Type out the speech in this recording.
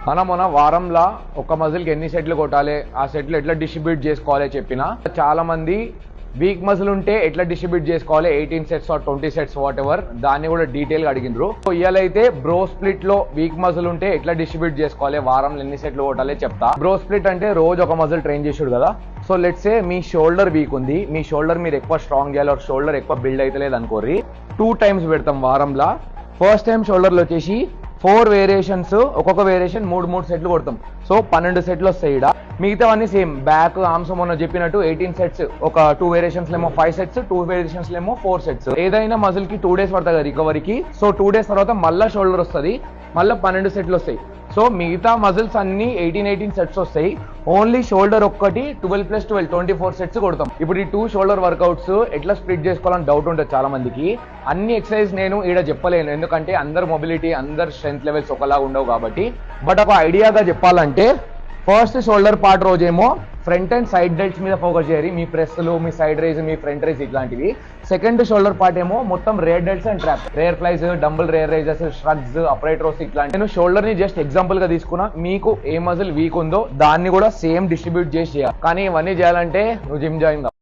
మన వారంలో ఒక మజిల్కి ఎన్ని సెట్లు కొట్టాలి, ఆ సెట్లు ఎట్లా డిస్ట్రిబ్యూట్ చేసుకోవాలి చెప్పిన. చాలా మంది వీక్ మజిల్ ఉంటే ఎట్లా డిస్ట్రిబ్యూట్ చేసుకోవాలి, 18 sets or 20 sets whatever, దాన్ని కూడా డీటెయిల్ గా అడిగినారు. ఇవాళైతే బ్రో స్ప్లిట్ లో వీక్ మజిల్ ఉంటే ఎట్లా డిస్ట్రిబ్యూట్ చేసుకోవాలి, వారంలో ఎన్ని సెట్లు కొట్టాలి చెప్తా. బ్రో స్ప్లిట్ అంటే రోజు ఒక మజిల్ ట్రైన్ చేసాడు కదా. So let's say me shoulder week ఉంది, మీ షోల్డర్ మీరు ఎక్కువ స్ట్రాంగ్ చేయాలి, షోల్డర్ ఎక్కువ బిల్డ్ అయితే లేదు అనుకోర్రి. 2 టైమ్స్ పెడతాం వారంలో. ఫస్ట్ టైం షోల్డర్లో వచ్చేసి 4 వేరియేషన్స్, ఒక్కొక్క వేరియేషన్ 3 సెట్లు కొడతాం. సో 12 సెట్లు వస్తాయి. ఇక్కడ మిగతావన్నీ సేమ్, బ్యాక్ ఆర్మ్స్ మొన్న చెప్పినట్టు 18 సెట్స్, ఒక 2 వేరియేషన్స్ ఏమో 5 సెట్స్, 2 వేరియేషన్స్ ఏమో 4 సెట్స్. ఏదైనా మజిల్ కి 2 డేస్ పడుతుంది రికవరీకి. సో 2 డేస్ తర్వాత మళ్ళీ షోల్డర్ వస్తుంది, మళ్ళీ 12 సెట్లు వస్తాయి. సో మిగతా మజిల్స్ అన్ని 18 సెట్స్ వస్తాయి. ఓన్లీ షోల్డర్ ఒక్కటి 12 + 12 24 సెట్స్ కొడతాం. ఇప్పుడు ఈ 2 షోల్డర్ వర్కౌట్స్ ఎట్లా స్ప్లిట్ చేసుకోవాలని డౌట్ ఉంటుంది చాలా మందికి. అన్ని ఎక్సర్సైజ్ నేను ఇక్కడ చెప్పలేను, ఎందుకంటే అందరు మొబిలిటీ, అందరు స్ట్రెంత్ లెవెల్స్ ఒకలాగా ఉండవు కాబట్టి. బట్ ఒక ఐడియాగా చెప్పాలంటే, ఫస్ట్ షోల్డర్ పార్ట్ రోజేమో ఫ్రంట్ అండ్ సైడ్ డెల్ట్స్ మీద ఫోకస్ చేయాలి, మీ ప్రెస్లు, మీ సైడ్ రైజ్, మీ ఫ్రంట్ రైజ్ ఇట్లాంటివి. సెకండ్ షోల్డర్ పార్ట్ ఏమో మొత్తం rear delts and trap, rear flies, dumbbell rear raises, shrugs, upright rows ఇట్లాంటి. నేను షోల్డర్ ని జస్ట్ ఎగ్జాంపుల్ గా తీసుకున్నా. మీకు ఏ మజిల్ వీక్ ఉందో దాన్ని కూడా సేమ్ డిస్ట్రిబ్యూట్ చేసి చేయాలి. కానీ ఇవన్నీ చేయాలంటే నువ్వు జిమ్ జాయిన్